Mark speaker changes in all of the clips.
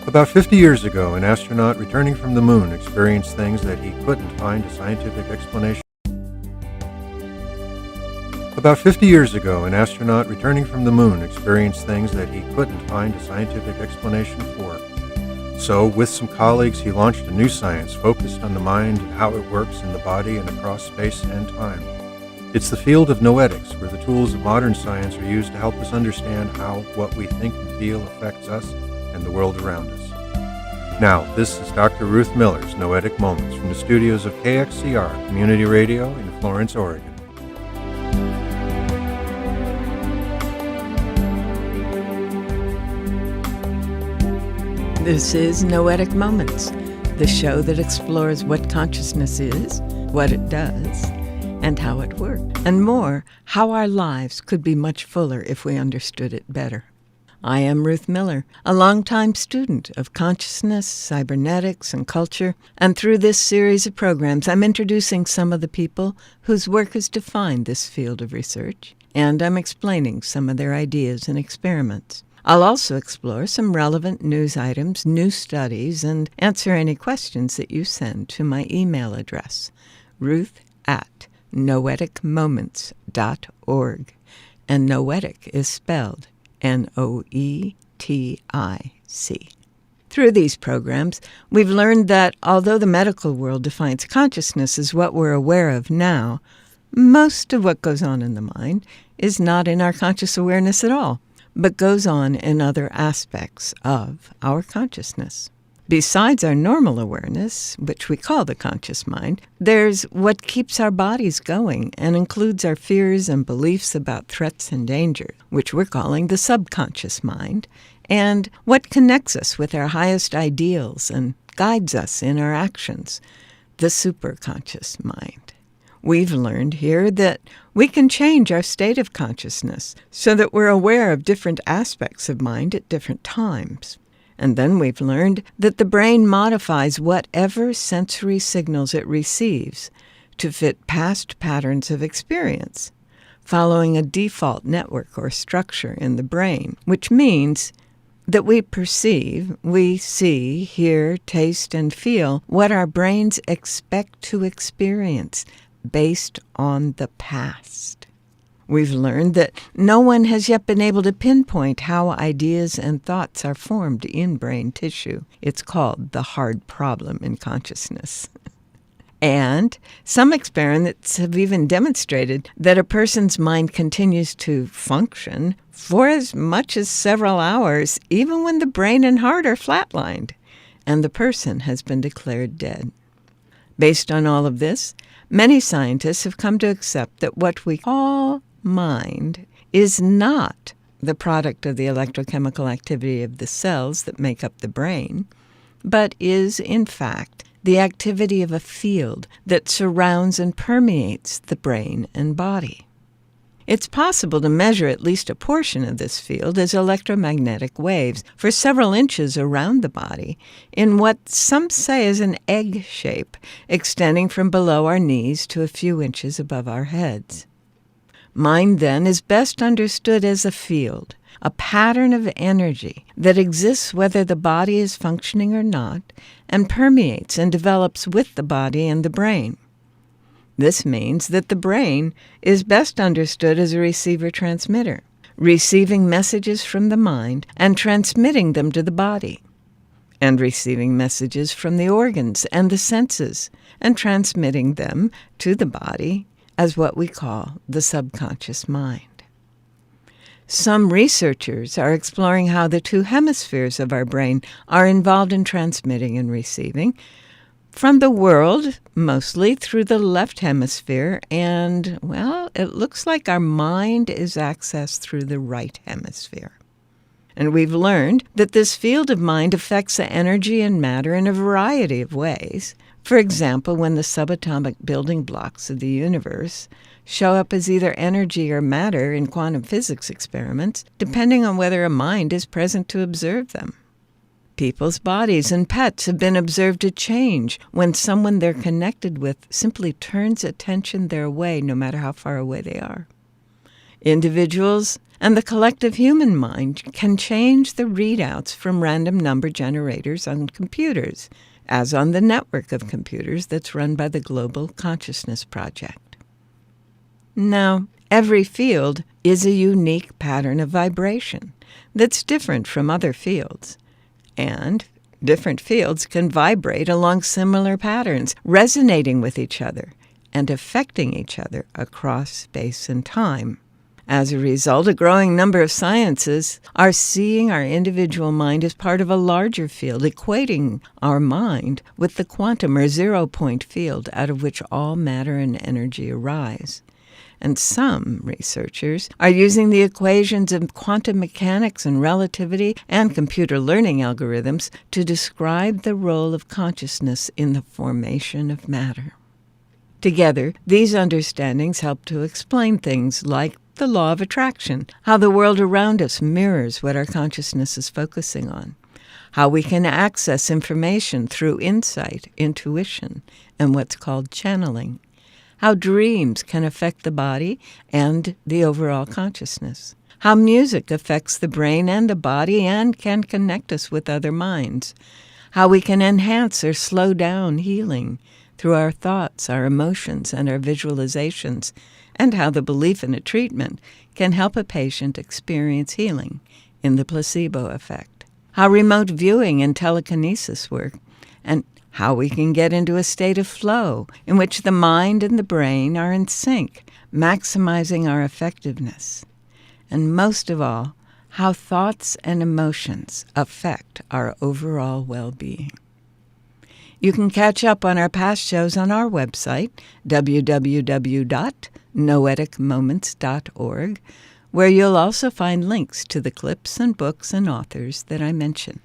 Speaker 1: About 50 years ago, an astronaut returning from the moon experienced things that he couldn't find a scientific explanation. About 50 years ago, an astronaut returning from the moon experienced things that he couldn't find a scientific explanation for. So, with some colleagues, he launched a new science focused on the mind and how it works in the body and across space and time. It's the field of Noetics, where the tools of modern science are used to help us understand how what we think and feel affects us and the world around us. Now, this is Dr. Ruth Miller's Noetic Moments from the studios of KXCR Community Radio in Florence, Oregon.
Speaker 2: This is Noetic Moments, the show that explores what consciousness is, what it does, and how it works, and more, how our lives could be much fuller if we understood it better. I am Ruth Miller, a longtime student of consciousness, cybernetics, and culture, and through this series of programs, I'm introducing some of the people whose work has defined this field of research, and I'm explaining some of their ideas and experiments. I'll also explore some relevant news items, new studies, and answer any questions that you send to my email address, ruth@noeticmoments.org. And Noetic is spelled Noetic. Through these programs, we've learned that although the medical world defines consciousness as what we're aware of now, most of what goes on in the mind is not in our conscious awareness at all, but goes on in other aspects of our consciousness. Besides our normal awareness, which we call the conscious mind, there's what keeps our bodies going and includes our fears and beliefs about threats and danger, which we're calling the subconscious mind, and what connects us with our highest ideals and guides us in our actions, the superconscious mind. We've learned here that we can change our state of consciousness so that we're aware of different aspects of mind at different times. And then we've learned that the brain modifies whatever sensory signals it receives to fit past patterns of experience, following a default network or structure in the brain, which means that we perceive, we see, hear, taste, and feel what our brains expect to experience based on the past. We've learned that no one has yet been able to pinpoint how ideas and thoughts are formed in brain tissue. It's called the hard problem in consciousness. And some experiments have even demonstrated that a person's mind continues to function for as much as several hours, even when the brain and heart are flatlined, and the person has been declared dead. Based on all of this, many scientists have come to accept that what we call mind is not the product of the electrochemical activity of the cells that make up the brain, but is, in fact, the activity of a field that surrounds and permeates the brain and body. It's possible to measure at least a portion of this field as electromagnetic waves for several inches around the body in what some say is an egg shape, extending from below our knees to a few inches above our heads. Mind, then, is best understood as a field, a pattern of energy that exists whether the body is functioning or not, and permeates and develops with the body and the brain. This means that the brain is best understood as a receiver-transmitter, receiving messages from the mind and transmitting them to the body, and receiving messages from the organs and the senses and transmitting them to the body as what we call the subconscious mind. Some researchers are exploring how the two hemispheres of our brain are involved in transmitting and receiving from the world, mostly through the left hemisphere, and, well, it looks like our mind is accessed through the right hemisphere. And we've learned that this field of mind affects the energy and matter in a variety of ways. For example, when the subatomic building blocks of the universe show up as either energy or matter in quantum physics experiments, depending on whether a mind is present to observe them. People's bodies and pets have been observed to change when someone they're connected with simply turns attention their way, no matter how far away they are. Individuals and the collective human mind can change the readouts from random number generators on computers, as on the network of computers that's run by the Global Consciousness Project. Now, every field is a unique pattern of vibration that's different from other fields, and different fields can vibrate along similar patterns, resonating with each other and affecting each other across space and time. As a result, a growing number of sciences are seeing our individual mind as part of a larger field, equating our mind with the quantum or zero-point field out of which all matter and energy arise. And some researchers are using the equations of quantum mechanics and relativity and computer learning algorithms to describe the role of consciousness in the formation of matter. Together, these understandings help to explain things like the law of attraction, how the world around us mirrors what our consciousness is focusing on, how we can access information through insight, intuition, and what's called channeling, how dreams can affect the body and the overall consciousness, how music affects the brain and the body and can connect us with other minds, how we can enhance or slow down healing through our thoughts, our emotions, and our visualizations, and how the belief in a treatment can help a patient experience healing in the placebo effect, how remote viewing and telekinesis work, and how we can get into a state of flow in which the mind and the brain are in sync, maximizing our effectiveness. And most of all, how thoughts and emotions affect our overall well-being. You can catch up on our past shows on our website, www.noeticmoments.org, where you'll also find links to the clips and books and authors that I mention.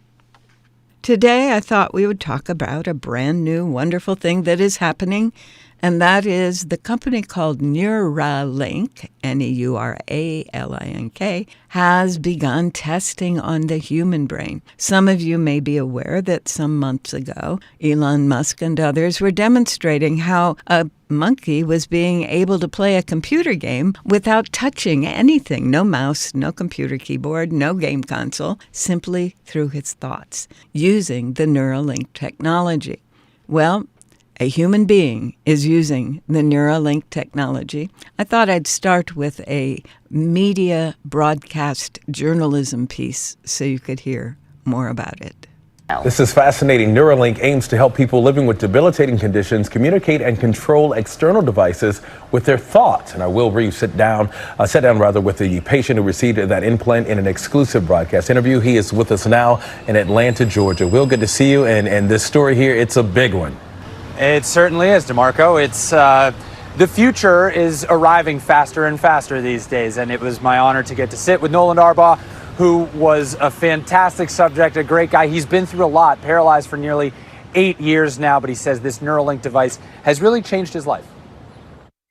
Speaker 2: Today, I thought we would talk about a brand new, wonderful thing that is happening, and that is the company called Neuralink, Neuralink, has begun testing on the human brain. Some of you may be aware that some months ago, Elon Musk and others were demonstrating how a monkey was being able to play a computer game without touching anything, no mouse, no computer keyboard, no game console, simply through his thoughts, using the Neuralink technology. Well, a human being is using the Neuralink technology. I thought I'd start with a media broadcast journalism piece so you could hear more about it.
Speaker 3: This is fascinating. Neuralink aims to help people living with debilitating conditions communicate and control external devices with their thoughts. And I will sat down with the patient who received that implant in an exclusive broadcast interview. He is with us now in Atlanta, Georgia. Will, good to see you. And this story here, it's a big one.
Speaker 4: It certainly is, DeMarco. It's the future is arriving faster and faster these days, and it was my honor to get to sit with Nolan Darbaugh, who was a fantastic subject, a great guy. He's been through a lot, paralyzed for nearly 8 years now, but he says this Neuralink device has really changed his life.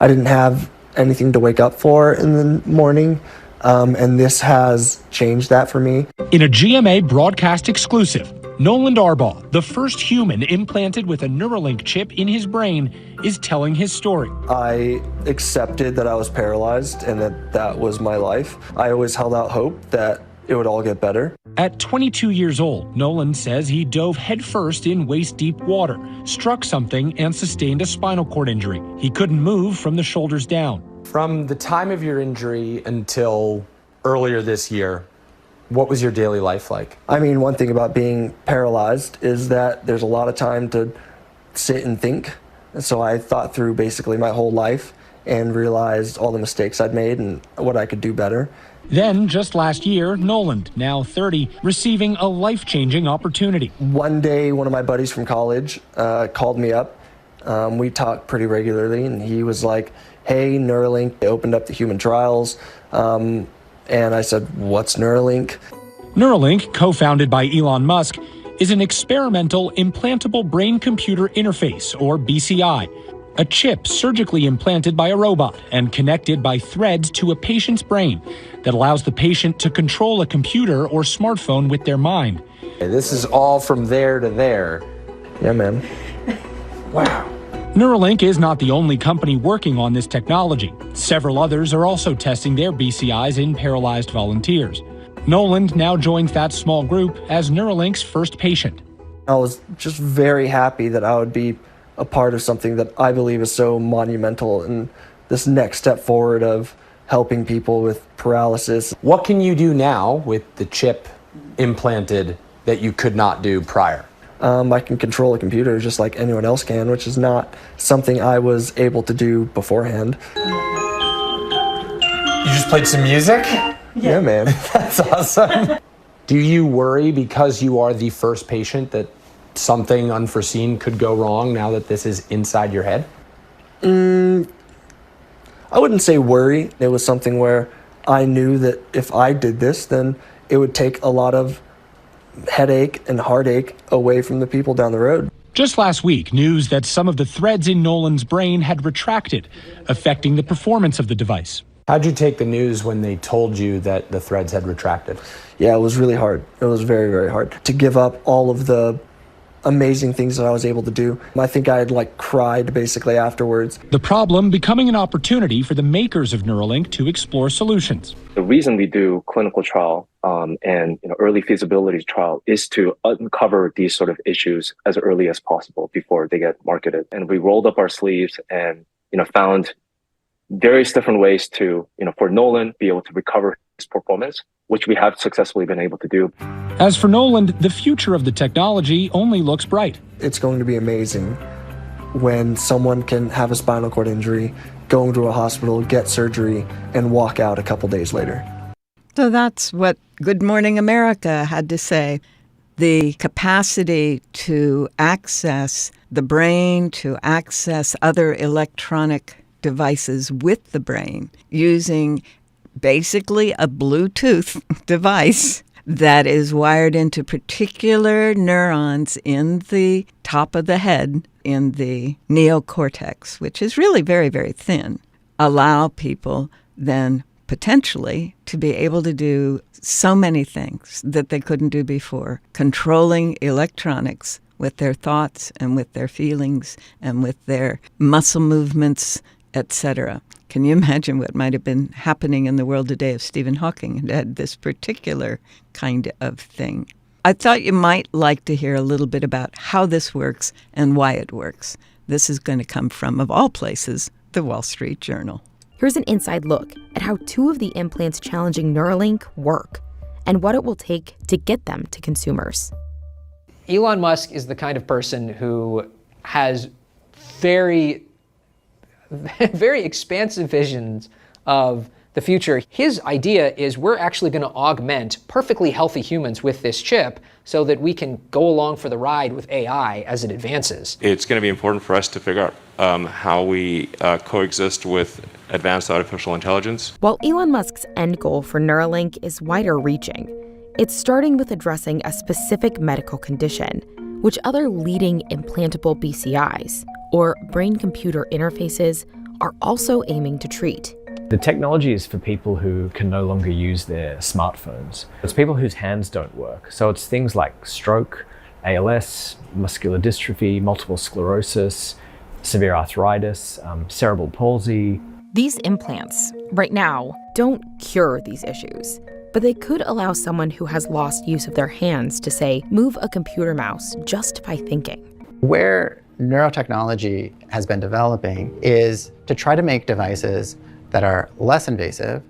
Speaker 5: I didn't have anything to wake up for in the morning, and this has changed that for me.
Speaker 6: In a GMA broadcast exclusive, Nolan Darbaugh, the first human implanted with a Neuralink chip in his brain, is telling his story.
Speaker 5: I accepted that I was paralyzed and that was my life. I always held out hope that it would all get better.
Speaker 6: At 22 years old, Nolan says he dove headfirst in waist-deep water, struck something, and sustained a spinal cord injury. He couldn't move from the shoulders down.
Speaker 4: From the time of your injury until earlier this year, what was your daily life like?
Speaker 5: I mean, one thing about being paralyzed is that there's a lot of time to sit and think. And so I thought through basically my whole life and realized all the mistakes I'd made and what I could do better.
Speaker 6: Then, just last year, Nolan, now 30, receiving a life-changing opportunity.
Speaker 5: One day, one of my buddies from college called me up. We talked pretty regularly, and he was like, hey, Neuralink, they opened up the human trials. And I said, what's Neuralink?
Speaker 6: Neuralink, co-founded by Elon Musk, is an experimental implantable brain-computer interface, or BCI, a chip surgically implanted by a robot and connected by threads to a patient's brain that allows the patient to control a computer or smartphone with their mind.
Speaker 4: This is all from there to there.
Speaker 5: Yeah, man.
Speaker 4: Wow.
Speaker 6: Neuralink is not the only company working on this technology. Several others are also testing their BCIs in paralyzed volunteers. Noland now joins that small group as Neuralink's first patient.
Speaker 5: I was just very happy that I would be a part of something that I believe is so monumental and this next step forward of helping people with paralysis.
Speaker 7: What can you do now with the chip implanted that you could not do prior?
Speaker 5: I can control a computer just like anyone else can, which is not something I was able to do beforehand.
Speaker 7: You just played some music?
Speaker 5: Yeah, man.
Speaker 7: That's awesome. Do you worry because you are the first patient that something unforeseen could go wrong now that this is inside your head?
Speaker 5: I wouldn't say worry. It was something where I knew that if I did this, then it would take a lot of headache and heartache away from the people down the road.
Speaker 6: Just last week, news that some of the threads in Nolan's brain had retracted, affecting the performance of the device.
Speaker 7: How'd you take the news when they told you that the threads had retracted?
Speaker 5: Yeah, it was really hard. It was very, very hard to give up all of the amazing things that I was able to do. I think I had cried basically afterwards.
Speaker 6: The problem becoming an opportunity for the makers of Neuralink to explore solutions.
Speaker 8: The reason we do clinical trial and early feasibility trial is to uncover these sort of issues as early as possible before they get marketed. And we rolled up our sleeves and found various different ways to for Nolan be able to recover his performance, which we have successfully been able to do.
Speaker 6: As for Nolan, the future of the technology only looks bright.
Speaker 5: It's going to be amazing when someone can have a spinal cord injury, go into a hospital, get surgery, and walk out a couple days later.
Speaker 2: So that's what Good Morning America had to say. The capacity to access the brain, to access other electronic devices with the brain, using basically a Bluetooth device that is wired into particular neurons in the top of the head, in the neocortex, which is really very, very thin, allow people then potentially to be able to do so many things that they couldn't do before, controlling electronics with their thoughts and with their feelings and with their muscle movements, etc. Can you imagine what might have been happening in the world today if Stephen Hawking had this particular kind of thing? I thought you might like to hear a little bit about how this works and why it works. This is going to come from, of all places, the Wall Street Journal.
Speaker 9: Here's an inside look at how two of the implants challenging Neuralink work and what it will take to get them to consumers.
Speaker 10: Elon Musk is the kind of person who has very expansive visions of the future. His idea is we're actually going to augment perfectly healthy humans with this chip so that we can go along for the ride with AI as it advances.
Speaker 11: It's going to be important for us to figure out how we coexist with advanced artificial intelligence.
Speaker 9: While Elon Musk's end goal for Neuralink is wider reaching, it's starting with addressing a specific medical condition, which other leading implantable BCIs, or brain-computer interfaces, are also aiming to treat.
Speaker 12: The technology is for people who can no longer use their smartphones. It's people whose hands don't work. So it's things like stroke, ALS, muscular dystrophy, multiple sclerosis, severe arthritis, cerebral palsy.
Speaker 9: These implants, right now, don't cure these issues, but they could allow someone who has lost use of their hands to, say, move a computer mouse just by thinking.
Speaker 13: Where neurotechnology has been developing is to try to make devices that are less invasive,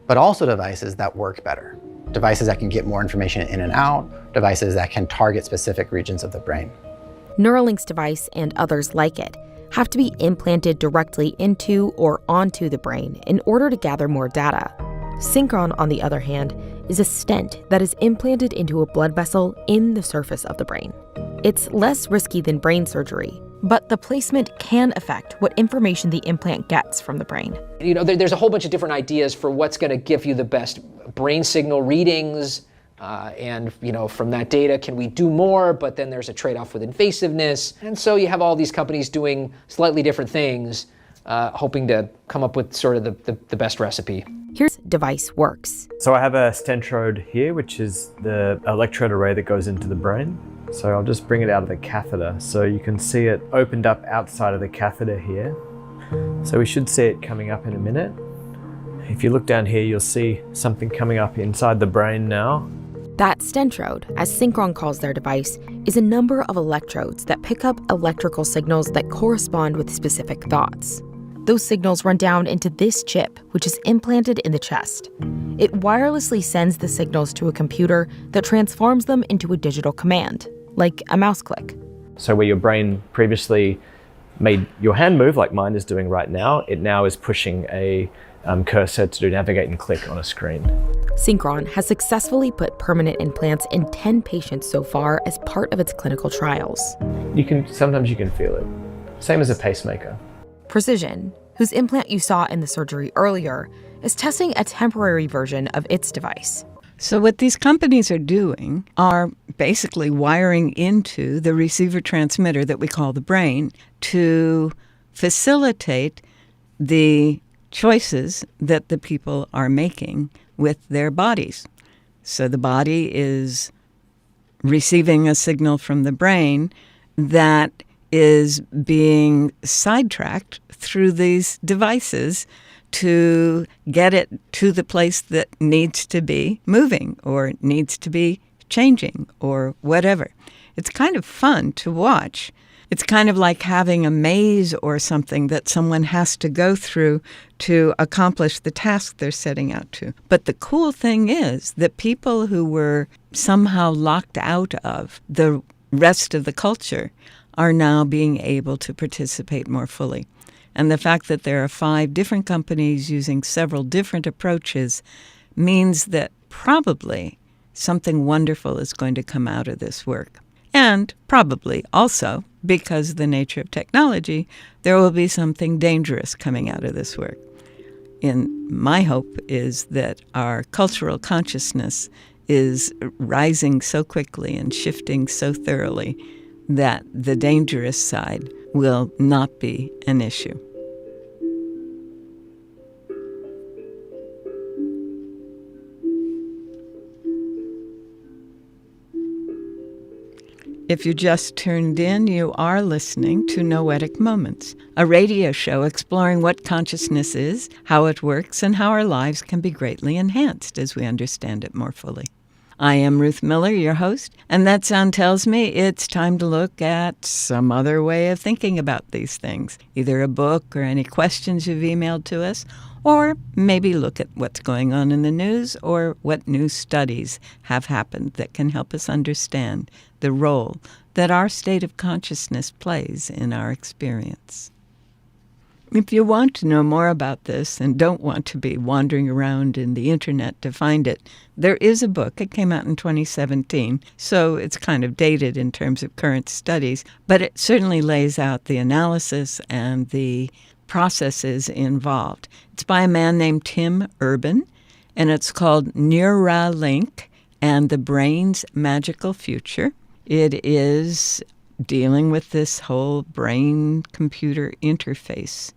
Speaker 13: but also devices that work better. Devices that can get more information in and out, devices that can target specific regions of the brain.
Speaker 9: Neuralink's device and others like it have to be implanted directly into or onto the brain in order to gather more data. Synchron, on the other hand, is a stent that is implanted into a blood vessel in the surface of the brain. It's less risky than brain surgery, but the placement can affect what information the implant gets from the brain.
Speaker 10: There's a whole bunch of different ideas for what's going to give you the best brain signal readings, and from that data, can we do more? But then there's a trade-off with invasiveness, and so you have all these companies doing slightly different things, hoping to come up with sort of the best recipe.
Speaker 9: Here's device works.
Speaker 12: So I have a stentrode here, which is the electrode array that goes into the brain. So I'll just bring it out of the catheter. So you can see it opened up outside of the catheter here. So we should see it coming up in a minute. If you look down here, you'll see something coming up inside the brain now.
Speaker 9: That stentrode, as Synchron calls their device, is a number of electrodes that pick up electrical signals that correspond with specific thoughts. Those signals run down into this chip, which is implanted in the chest. It wirelessly sends the signals to a computer that transforms them into a digital command, like a mouse click.
Speaker 12: So where your brain previously made your hand move, like mine is doing right now, it now is pushing a cursor to do navigate and click on a screen.
Speaker 9: Synchron has successfully put permanent implants in 10 patients so far as part of its clinical trials.
Speaker 12: Sometimes you can feel it. Same as a pacemaker.
Speaker 9: Precision, whose implant you saw in the surgery earlier, is testing a temporary version of its device.
Speaker 2: So what these companies are doing are basically wiring into the receiver transmitter that we call the brain to facilitate the choices that the people are making with their bodies. So the body is receiving a signal from the brain that is being sidetracked through these devices to get it to the place that needs to be moving or needs to be changing or whatever. It's kind of fun to watch. It's kind of like having a maze or something that someone has to go through to accomplish the task they're setting out to. But the cool thing is that people who were somehow locked out of the rest of the culture are now being able to participate more fully. And the fact that there are 5 different companies using several different approaches means that probably something wonderful is going to come out of this work. And probably also, because of the nature of technology, there will be something dangerous coming out of this work. And my hope is that our cultural consciousness is rising so quickly and shifting so thoroughly that the dangerous side will not be an issue. If you just tuned in, you are listening to Noetic Moments, a radio show exploring what consciousness is, how it works, and how our lives can be greatly enhanced as we understand it more fully. I am Ruth Miller, your host, and that sound tells me it's time to look at some other way of thinking about these things, either a book or any questions you've emailed to us, or maybe look at what's going on in the news or what new studies have happened that can help us understand the role that our state of consciousness plays in our experience. If you want to know more about this and don't want to be wandering around in the internet to find it, there is a book. It came out in 2017, so it's kind of dated in terms of current studies, but it certainly lays out the analysis and the processes involved. It's by a man named Tim Urban, and it's called Neuralink and the Brain's Magical Future. It is dealing with this whole brain-computer interface.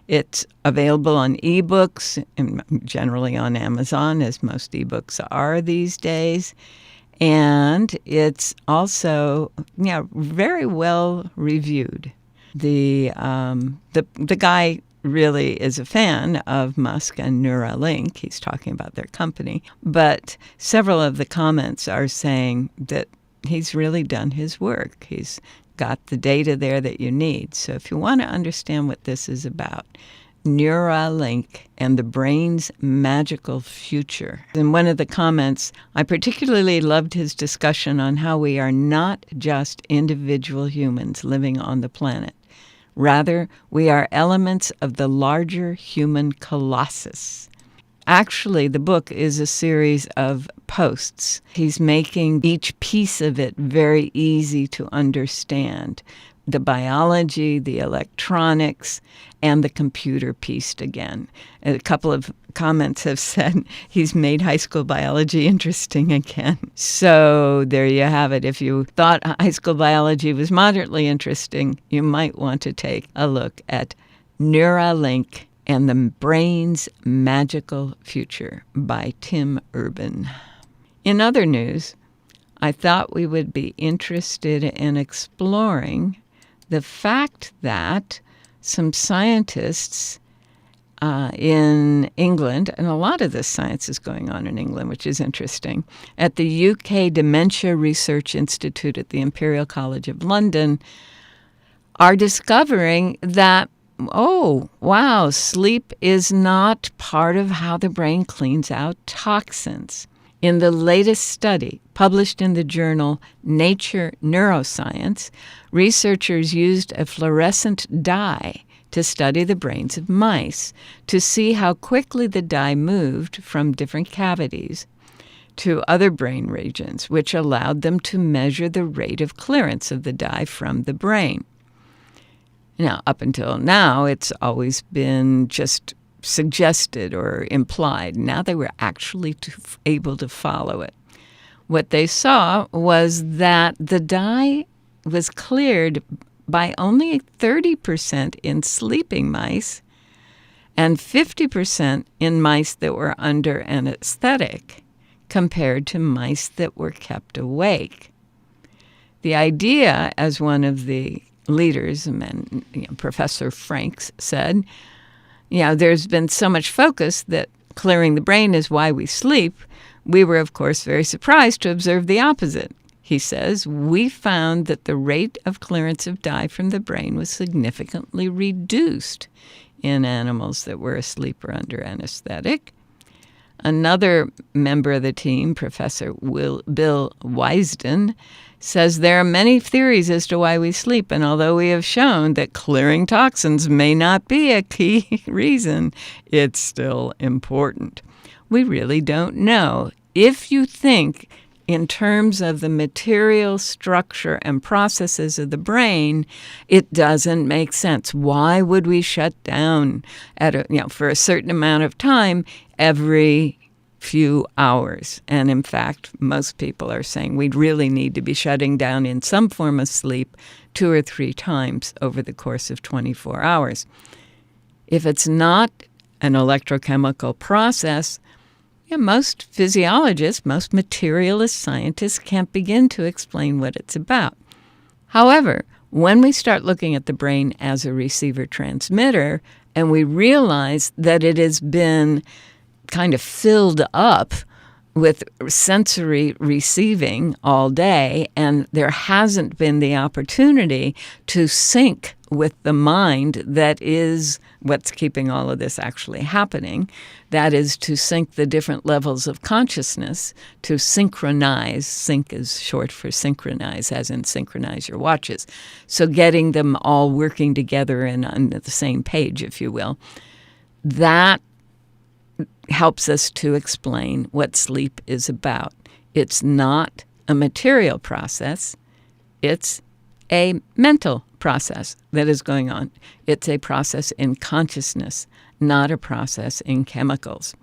Speaker 2: It's available on ebooks and generally on Amazon, as most ebooks are these days. And it's also very well reviewed. The guy really is a fan of Musk and Neuralink. He's talking about their company. But several of the comments are saying that he's really done his work. He's got the data there that you need. So if you want to understand what this is about, Neuralink and the brain's magical future. In one of the comments, I particularly loved his discussion on how we are not just individual humans living on the planet. Rather, we are elements of the larger human colossus. Actually, the book is a series of posts. He's making each piece of it very easy to understand. The biology, the electronics, and the computer pieced again. A couple of comments have said he's made high school biology interesting again. So there you have it. If you thought high school biology was moderately interesting, you might want to take a look at Neuralink and the Brain's Magical Future by Tim Urban. In other news, I thought we would be interested in exploring the fact that some scientists in England, and a lot of this science is going on in England, which is interesting, at the UK Dementia Research Institute at the Imperial College of London, are discovering that, oh, wow, sleep is not part of how the brain cleans out toxins. In the latest study, published in the journal Nature Neuroscience, researchers used a fluorescent dye to study the brains of mice to see how quickly the dye moved from different cavities to other brain regions, which allowed them to measure the rate of clearance of the dye from the brain. Now, up until now, it's always been just suggested or implied. Now they were actually able to follow it. What they saw was that the dye was cleared by only 30% in sleeping mice and 50% in mice that were under anesthetic compared to mice that were kept awake. The idea, as one of the leaders, Professor Franks, said, there's been so much focus that clearing the brain is why we sleep. We were, of course, very surprised to observe the opposite. He says, we found that the rate of clearance of dye from the brain was significantly reduced in animals that were asleep or under anesthetic. Another member of the team, Professor Bill Wisden, says there are many theories as to why we sleep, and although we have shown that clearing toxins may not be a key reason, it's still important. We really don't know. If you think in terms of the material structure and processes of the brain, it doesn't make sense. Why would we shut down for a certain amount of time every few hours? And in fact, most people are saying we really need to be shutting down in some form of sleep 2 or 3 times over the course of 24 hours. If it's not an electrochemical process, most physiologists, most materialist scientists can't begin to explain what it's about. However, when we start looking at the brain as a receiver-transmitter and we realize that it has been kind of filled up with sensory receiving all day, and there hasn't been the opportunity to sync with the mind that is what's keeping all of this actually happening. That is to sync the different levels of consciousness, to synchronize. Sync is short for synchronize, as in synchronize your watches. So getting them all working together and on the same page, if you will. That helps us to explain what sleep is about. It's not a material process. It's a mental process that is going on. It's a process in consciousness, not a process in chemicals.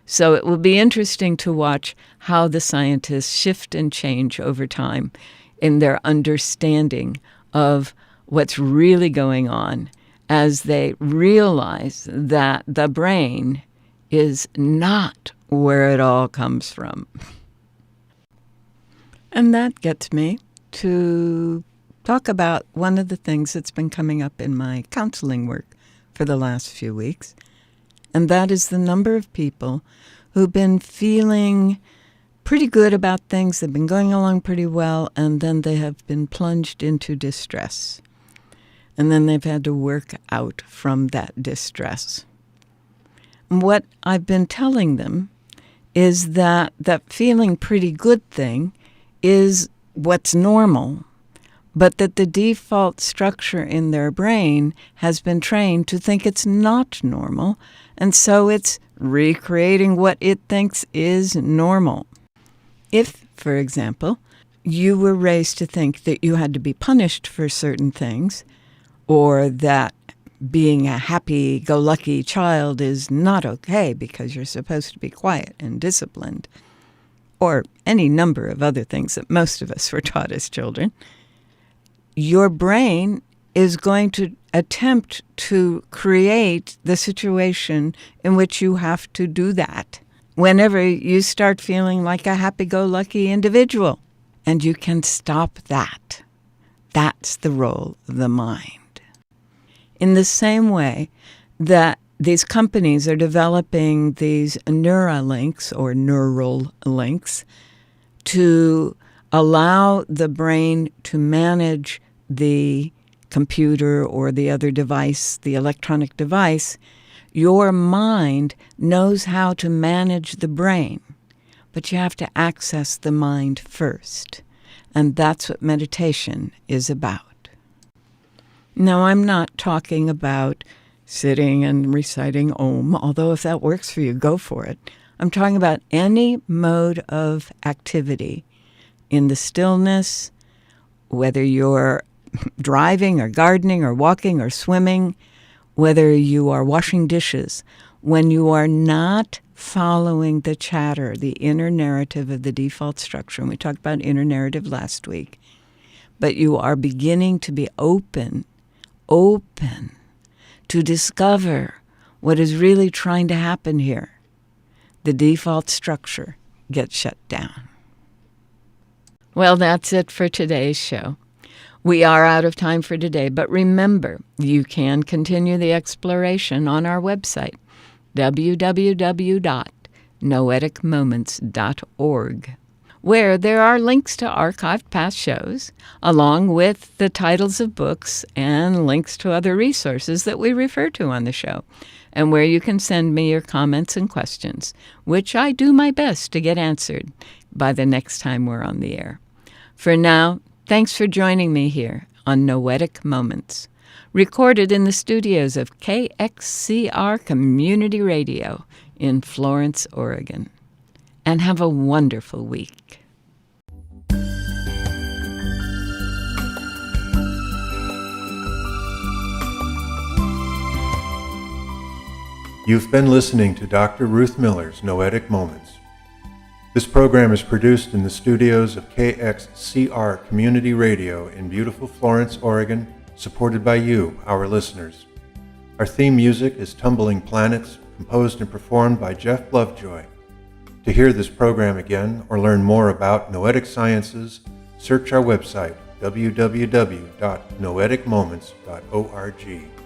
Speaker 2: So it will be interesting to watch how the scientists shift and change over time in their understanding of what's really going on as they realize that the brain is not where it all comes from. And that gets me to talk about one of the things that's been coming up in my counseling work for the last few weeks, and that is the number of people who've been feeling pretty good about things, they've been going along pretty well, and then they have been plunged into distress. And then they've had to work out from that distress. What I've been telling them is that feeling pretty good thing is what's normal, but that the default structure in their brain has been trained to think it's not normal, and so it's recreating what it thinks is normal. If, for example, you were raised to think that you had to be punished for certain things, or that being a happy-go-lucky child is not okay because you're supposed to be quiet and disciplined, or any number of other things that most of us were taught as children, your brain is going to attempt to create the situation in which you have to do that whenever you start feeling like a happy-go-lucky individual. and you can stop that. That's the role of the mind. In the same way that these companies are developing these Neuralinks or neural links to allow the brain to manage the computer or the other device, the electronic device, your mind knows how to manage the brain, but you have to access the mind first. And that's what meditation is about. Now, I'm not talking about sitting and reciting Om, although if that works for you, go for it. I'm talking about any mode of activity in the stillness, whether you're driving or gardening or walking or swimming, whether you are washing dishes, when you are not following the chatter, the inner narrative of the default structure, and we talked about inner narrative last week, but you are beginning to be open to discover what is really trying to happen here, the default structure gets shut down. Well, that's it for today's show. We are out of time for today, but remember, you can continue the exploration on our website, www.noeticmoments.org, where there are links to archived past shows, along with the titles of books and links to other resources that we refer to on the show, and where you can send me your comments and questions, which I do my best to get answered by the next time we're on the air. For now, thanks for joining me here on Noetic Moments, recorded in the studios of KXCR Community Radio in Florence, Oregon. And have a wonderful week.
Speaker 1: You've been listening to Dr. Ruth Miller's Noetic Moments. This program is produced in the studios of KXCR Community Radio in beautiful Florence, Oregon, supported by you, our listeners. Our theme music is Tumbling Planets, composed and performed by Jeff Lovejoy. To hear this program again or learn more about Noetic Sciences, search our website, www.noeticmoments.org.